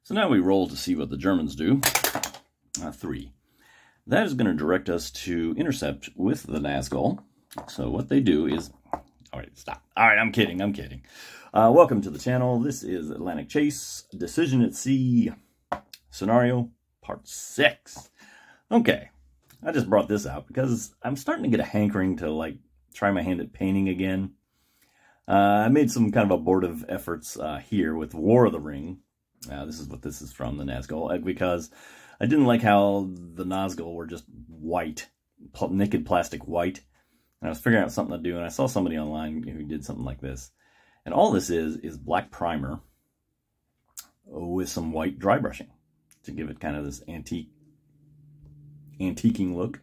So now we roll to see what the Germans do. 3. That is going to direct us to intercept with the Nazgul. So what they do is... All right, stop. All right, I'm kidding. Welcome to the channel. This is Atlantic Chase, Decision at Sea, Scenario, Part 6. Okay, I just brought this out because I'm starting to get a hankering to, like, try my hand at painting again. I made some kind of abortive efforts here with War of the Ring. This is what this is from, the Nazgul, because I didn't like how the Nazgul were just white, naked plastic white. And I was figuring out something to do, and I saw somebody online who did something like this. And all this is black primer with some white dry brushing to give it kind of this antiquing look.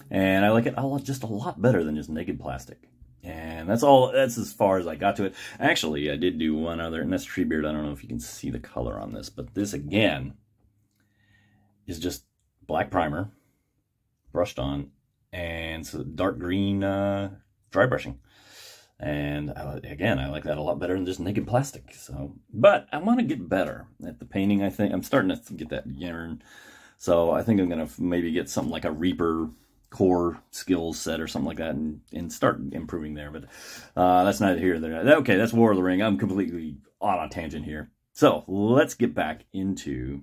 And I like it just a lot better than just naked plastic. And that's as far as I got to it. Actually, I did do one other, and that's Treebeard. I don't know if you can see the color on this, but this, again, is just black primer brushed on, and so dark green dry brushing. And again, I like that a lot better than just naked plastic. So, but I want to get better at the painting. I think I'm starting to get that yarn. So I think I'm going to maybe get something like a Reaper core skills set or something like that and start improving there. But that's neither here nor there. Okay, that's War of the Ring. I'm completely on a tangent here. So let's get back into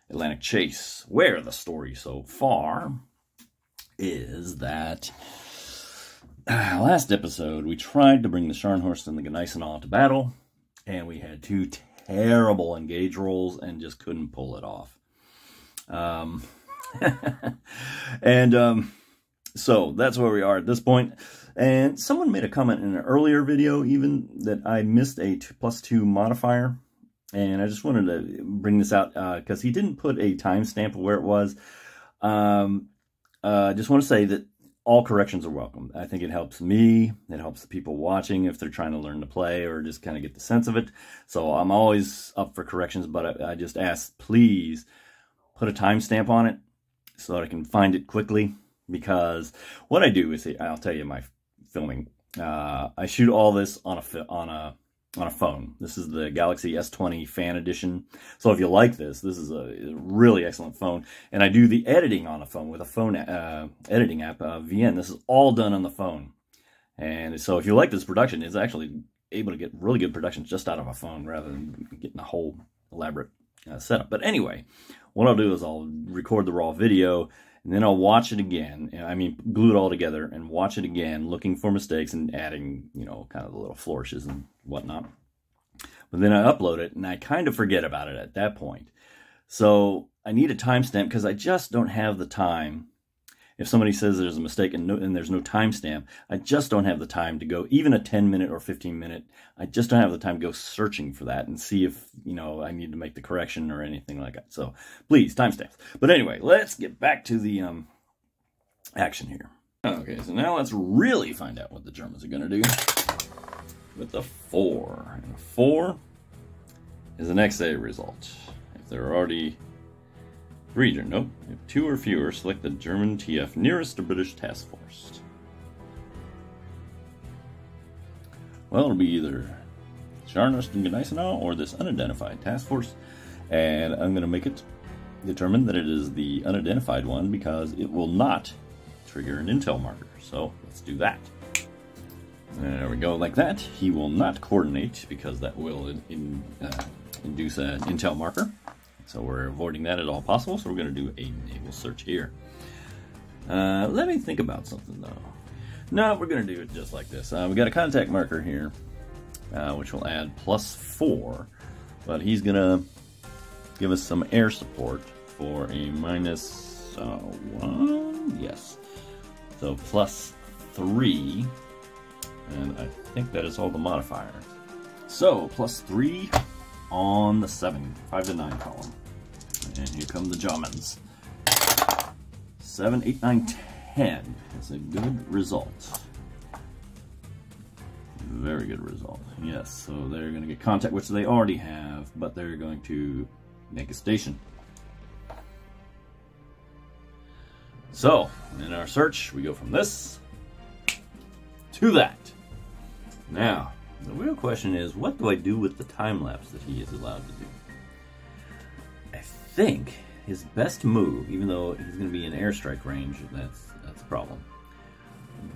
Atlantic Chase, where the story so far is that last episode we tried to bring the Scharnhorst and the Gneisenau to battle, and we had 2 terrible engage rolls and just couldn't pull it off. So that's where we are at this point. And someone made a comment in an earlier video even that I missed a +2 modifier. And I just wanted to bring this out because he didn't put a timestamp of where it was. Just want to say that all corrections are welcome. I think it helps me. It helps the people watching if they're trying to learn to play or just kind of get the sense of it. So I'm always up for corrections, but I just ask, please put a timestamp on it so that I can find it quickly. Because what I do is, I'll tell you my filming. I shoot all this on a phone. This is the Galaxy S20 Fan Edition. So if you like this is a really excellent phone. And I do the editing on a phone with a phone editing app, VN. This is all done on the phone. And so if you like this production, it's actually able to get really good production just out of a phone rather than getting a whole elaborate setup. But anyway, what I'll do is I'll record the raw video, and then I'll watch it again. I mean, glue it all together and watch it again, looking for mistakes and adding, you know, kind of the little flourishes and whatnot. But then I upload it, and I kind of forget about it at that point. So I need a timestamp because I just don't have the time. If somebody says there's a mistake and there's no timestamp, I just don't have the time to go, even a 10-minute or 15-minute, I just don't have the time to go searching for that and see if, you know, I need to make the correction or anything like that. So please, timestamps. But anyway, let's get back to the action here. Okay, so now let's really find out what the Germans are going to do with the 4. And 4 is an XA result. If they're already... Region, nope. If 2 or fewer, select the German TF nearest the British task force. Well, it'll be either Scharnhorst and Gneisenau or this unidentified task force. And I'm going to make it determine that it is the unidentified one because it will not trigger an intel marker. So let's do that. There we go, like that. He will not coordinate because that will induce an intel marker. So we're avoiding that at all possible, so we're going to do a naval search here. Let me think about something, though. No, we're going to do it just like this. We got a contact marker here, which will add +4, but he's going to give us some air support for a -1, yes. So +3, and I think that is all the modifiers. So +3 on the 5 to 9 column. And here come the Germans. 7, 8, 9, 10. That's a good result. Very good result. Yes, so they're going to get contact, which they already have, but they're going to make a station. So, in our search, we go from this to that. Now, the real question is, what do I do with the time lapse that he is allowed to do? I think his best move, even though he's going to be in airstrike range, that's a problem.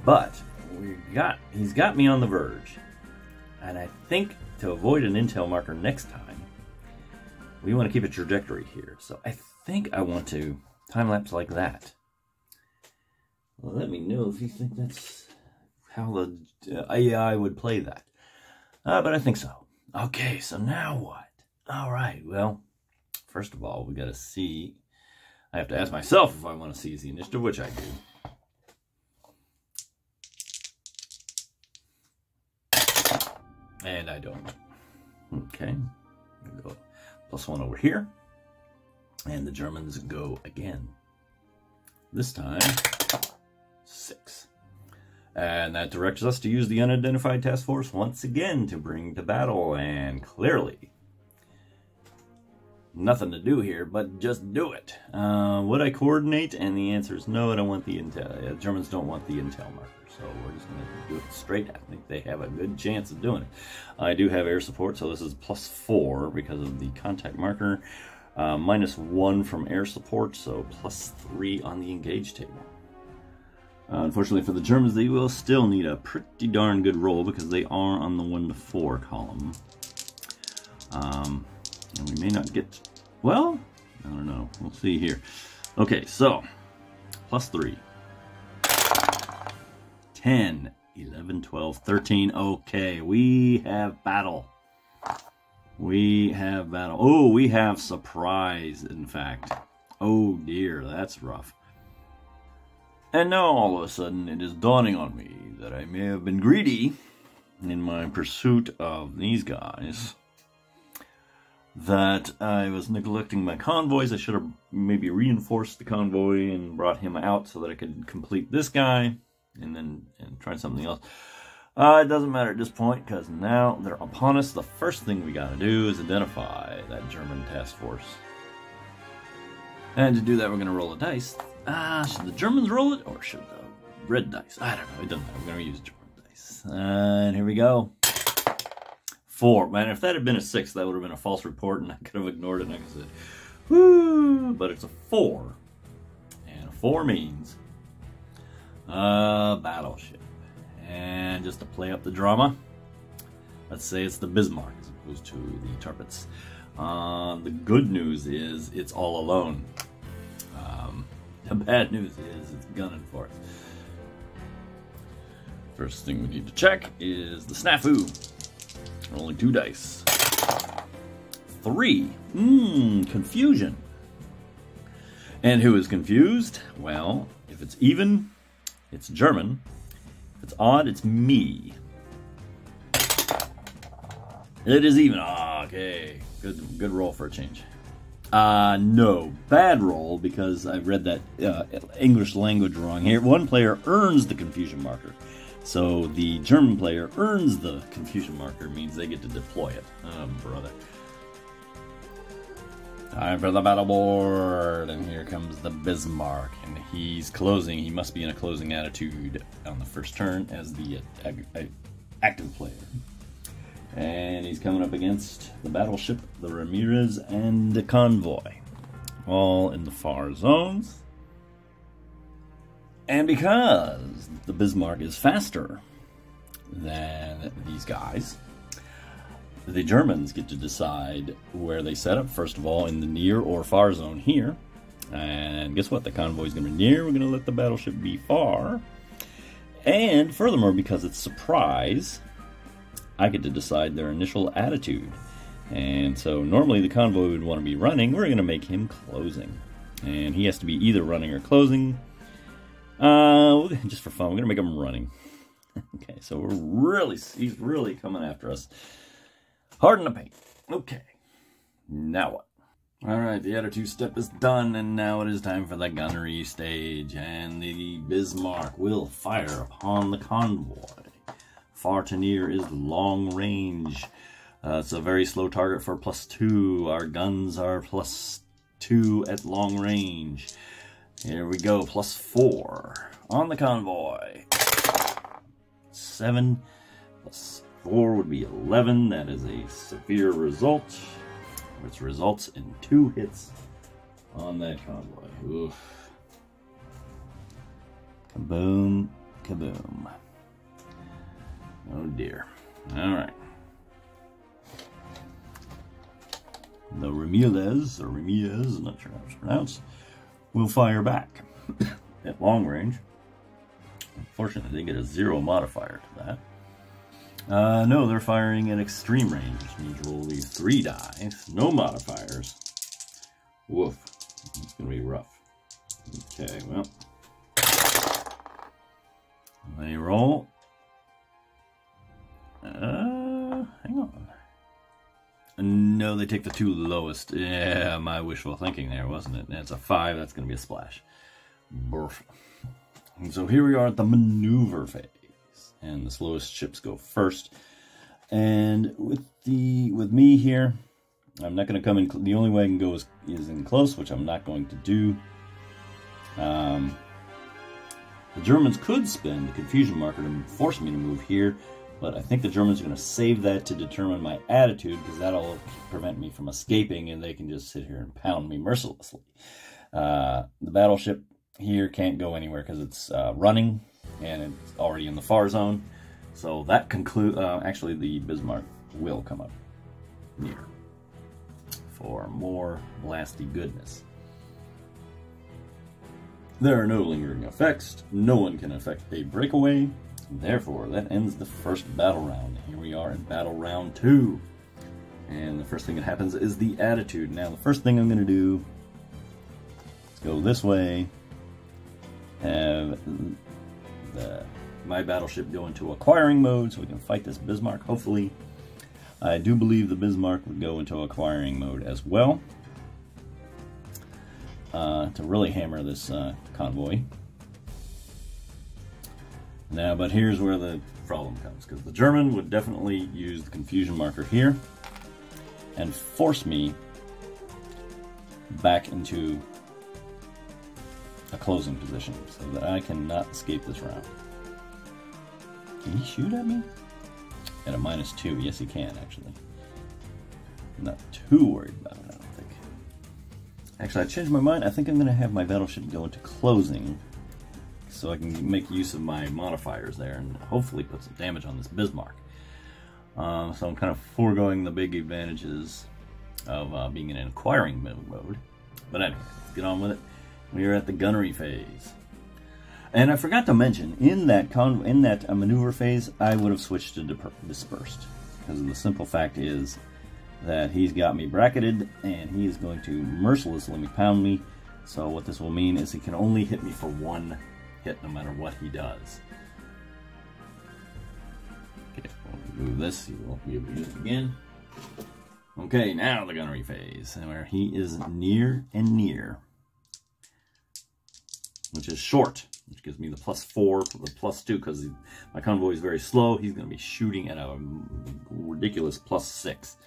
But he's got me on the verge. And I think to avoid an intel marker next time, we want to keep a trajectory here. So I think I want to time-lapse like that. Well, let me know if you think that's how the AI would play that. But I think so. Okay, so now what? All right, well, first of all, we got to see. I have to ask myself if I want to seize the initiative, which I do. And I don't. Okay. We'll go +1 over here. And the Germans go again. This time, 6. And that directs us to use the unidentified task force once again to bring to battle. And clearly, nothing to do here, but just do it. Would I coordinate? And the answer is no, I don't want the intel. Germans don't want the intel marker. So we're just going to do it straight. I think they have a good chance of doing it. I do have air support, so this is +4 because of the contact marker. -1 from air support, so +3 on the engage table. Unfortunately for the Germans, they will still need a pretty darn good roll because they are on the 1 to 4 column. And we may not get, well, I don't know. We'll see here. Okay, so +3. 10, 11, 12, 13. Okay, we have battle. We have battle. Oh, we have surprise, in fact. Oh dear, that's rough. And now all of a sudden it is dawning on me that I may have been greedy in my pursuit of these guys. That I was neglecting my convoys. I should have maybe reinforced the convoy and brought him out so that I could complete this guy. And try something else. It doesn't matter at this point because now they're upon us. The first thing we got to do is identify that German task force. And to do that, we're going to roll a dice. Should the Germans roll it or should the red dice? I don't know. It doesn't matter. We're going to use German dice. And here we go. 4. Man, if that had been a 6, that would have been a false report, and I could have ignored it. And I could have said, "Whoo!" But it's a 4, and a 4 means battleship. And just to play up the drama, let's say it's the Bismarck as opposed to the Tirpitz. The good news is it's all alone. The bad news is it's gunning for us. First thing we need to check is the snafu. Rolling 2 dice. 3. Confusion. And who is confused? Well, if it's even, it's German. If it's odd, it's me. It is even. Okay. Good roll for a change. No. Bad roll because I read that English language wrong here. One player earns the confusion marker. So the German player earns the confusion marker, means they get to deploy it. Oh, brother. Time for the battle board, and here comes the Bismarck, and he's closing. He must be in a closing attitude on the first turn as the active player. And he's coming up against the battleship, the Ramirez, and the convoy, all in the far zones. And because the Bismarck is faster than these guys, the Germans get to decide where they set up, first of all, in the near or far zone here. And guess what? The convoy is going to be near. We're going to let the battleship be far. And furthermore, because it's surprise, I get to decide their initial attitude. And so normally the convoy would want to be running. We're going to make him closing. And he has to be either running or closing. Just for fun, we're going to make him running. Okay, so he's really coming after us. Hard in the paint. Okay, now what? Alright, the attitude step is done, and now it is time for the gunnery stage, and the Bismarck will fire upon the convoy. Far to near is long range. It's a very slow target for +2. Our guns are +2 at long range. Here we go, +4 on the convoy. 7 + 4 would be 11. That is a severe result. which results in 2 hits on that convoy. Oof. Kaboom, kaboom. Oh dear. Alright. The Ramirez, or Ramirez, I'm not sure how it's pronounced, will fire back at long range. Unfortunately, they get a 0 modifier to that. No, they're firing at extreme range, which means roll these 3 dice. No modifiers. Woof. It's going to be rough. Okay, well. They roll. Hang on. No, they take the 2 lowest. Yeah, my wishful thinking there, wasn't it? That's a 5. That's going to be a splash. Burf. And so here we are at the maneuver phase. And the slowest ships go first. And with me here, I'm not going to come in. The only way I can go is in close, which I'm not going to do. The Germans could spend the confusion marker to force me to move here, but I think the Germans are going to save that to determine my attitude, because that'll prevent me from escaping, and they can just sit here and pound me mercilessly. The battleship here can't go anywhere because it's running, and it's already in the far zone. So that actually the Bismarck will come up near for more blasty goodness. There are no lingering effects. No one can affect a breakaway. Therefore, that ends the first battle round. Here we are in battle round 2. And the first thing that happens is the attitude. Now, the first thing I'm going to do is go this way. Have my battleship go into acquiring mode so we can fight this Bismarck, hopefully. I do believe the Bismarck would go into acquiring mode as well. To really hammer this convoy. Now, but here's where the problem comes, because the German would definitely use the confusion marker here and force me back into a closing position so that I cannot escape this round. Can he shoot at me? At a -2, yes he can actually. I'm not too worried about it, I don't think. Actually, I changed my mind. I think I'm going to have my battleship go into closing so I can make use of my modifiers there and hopefully put some damage on this Bismarck. So I'm kind of foregoing the big advantages of being in an acquiring mode. But anyway, let's get on with it. We are at the gunnery phase. And I forgot to mention, in that maneuver phase, I would have switched to dispersed. Because the simple fact is that he's got me bracketed, and he is going to mercilessly pound me. So what this will mean is he can only hit me for 1 hit, no matter what he does. Okay, we'll move this, he won't be able to use it again. Okay, now the gunnery phase, where he is near and near. Which is short, which gives me the +4 for the +2, because my convoy is very slow. He's going to be shooting at a ridiculous +6.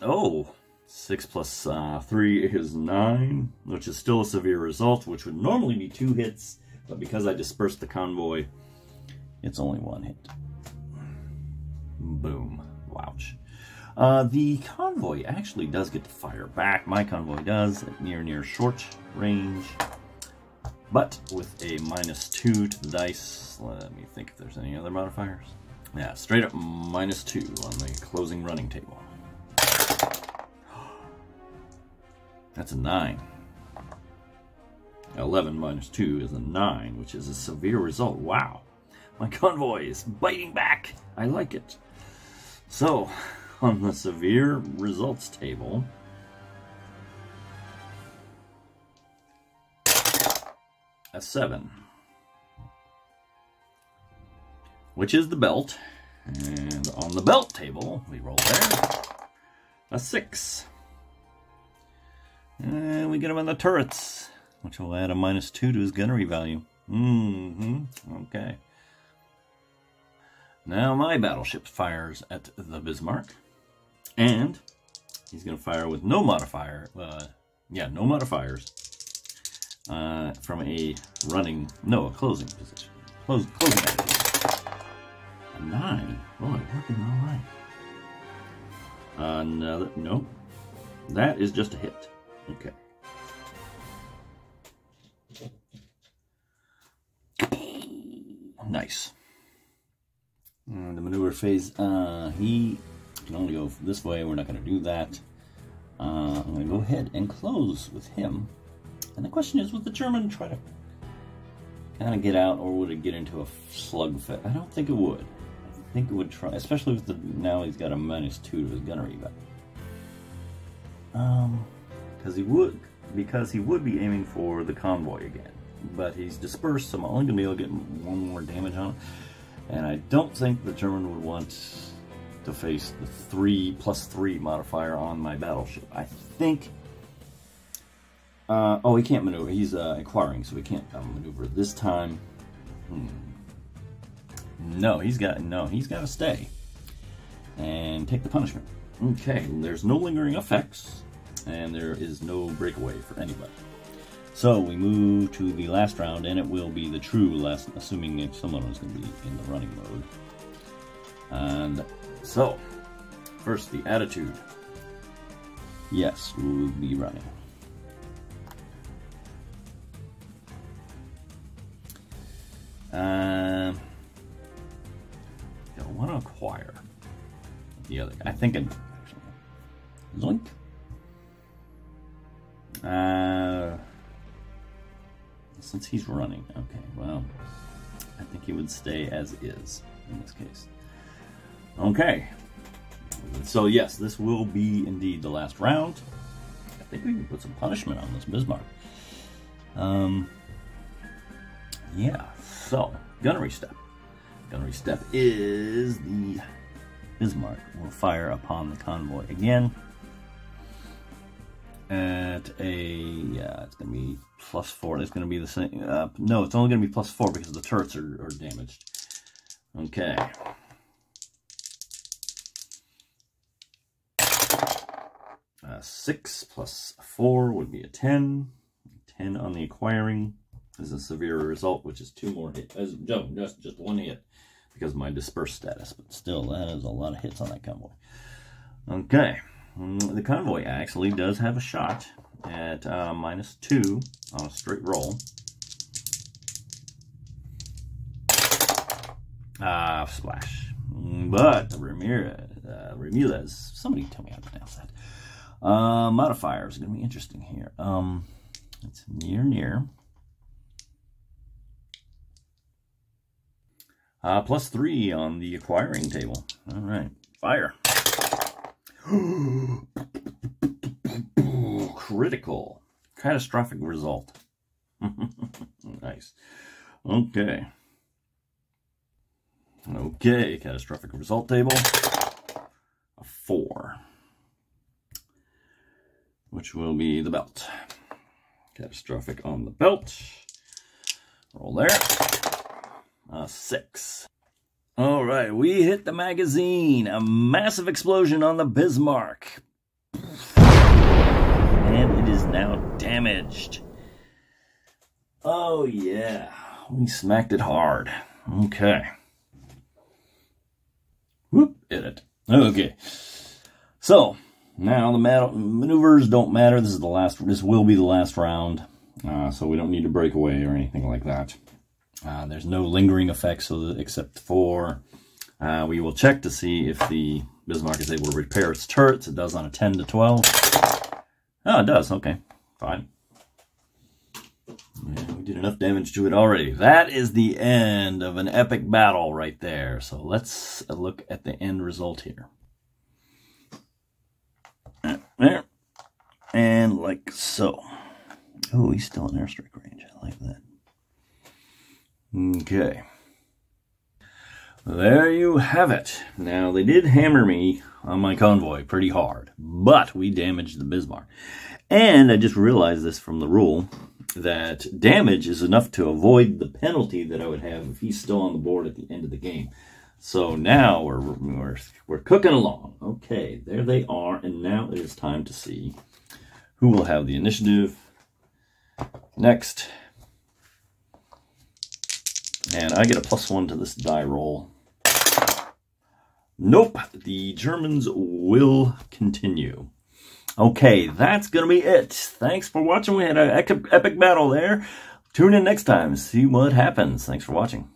Oh, 6 plus 3 is 9, which is still a severe result, which would normally be 2 hits, but because I dispersed the convoy, it's only 1 hit. Boom. Wouch. The convoy actually does get to fire back. My convoy does at near short range, but with a -2 to the dice. Let me think if there's any other modifiers. Yeah, straight up -2 on the closing running table. That's a 9. 11 -2 is a 9, which is a severe result. Wow. My convoy is biting back. I like it. So, on the severe results table, a 7, which is the belt. And on the belt table, we roll there, a 6. And we get him on the turrets, which will add a -2 to his gunnery value. Okay. Now my battleship fires at the Bismarck, and he's going to fire with no modifier. No modifiers from a closing position. Closing attitude. A 9. Boy, working all right. Another, no. That is just a hit. Okay. Nice. The maneuver phase, he can only go this way. We're not going to do that. I'm going to go ahead and close with him. And the question is, would the German try to kind of get out, or would it get into a slugfest? I don't think it would. I think it would try, especially with the, now he's got a -2 to his gunnery, but because he would be aiming for the convoy again. But he's dispersed, so I'm only going to be able to get one more damage on him. And I don't think the German would want to face the 3+3 modifier on my battleship. I think... oh, he can't maneuver. He's acquiring, so he can't maneuver this time. No, he's got to stay and take the punishment. Okay, there's no lingering effects, and there is no breakaway for anybody. So we move to the last round, and it will be the true last, assuming if someone was going to be in the running mode. And so, first the attitude. Yes, we will be running. I want to acquire the other guy. I think it actually Zoink. Since he's running, okay, well, I think he would stay as is in this case. Okay, so yes, this will be indeed the last round. I think we can put some punishment on this Bismarck. Yeah, so gunnery step. Gunnery step is the Bismarck will fire upon the convoy again. At a, it's going to be +4. It's going to be the same. No, it's only going to be +4 because the turrets are damaged. Okay. Uh, 6 + 4 would be a 10. 10 on the acquiring is a severe result, which is 2 more hits. No, just 1 hit because of my dispersed status. But still, that is a lot of hits on that convoy. Okay. The convoy actually does have a shot at -2 on a straight roll. Splash. But Ramirez, somebody tell me how to pronounce that. Modifiers are going to be interesting here. It's near. +3 on the acquiring table. All right, fire. Critical. Catastrophic result. Nice. Okay. Okay, catastrophic result table. A 4. Which will be the belt. Catastrophic on the belt. Roll there. 6. All right, we hit the magazine. A massive explosion on the Bismarck. And it is now damaged. Oh, yeah. We smacked it hard. Okay. Whoop, hit it. Okay. So, now the maneuvers don't matter. This will be the last round. So we don't need to break away or anything like that. There's no lingering effects except for we will check to see if the Bismarck is able to repair its turrets. It does on a 10 to 12. Oh, it does. Okay, fine. Yeah, we did enough damage to it already. That is the end of an epic battle right there. So let's look at the end result here. There. And like so. Oh, he's still in airstrike range. I like that. Okay. There you have it. Now, they did hammer me on my convoy pretty hard, but we damaged the Bismarck. And I just realized this from the rule, that damage is enough to avoid the penalty that I would have if he's still on the board at the end of the game. So now we're cooking along. Okay, there they are, and now it is time to see who will have the initiative next. And I get a +1 to this die roll. Nope, the Germans will continue. Okay, that's going to be it. Thanks for watching. We had an epic battle there. Tune in next time, see what happens. Thanks for watching.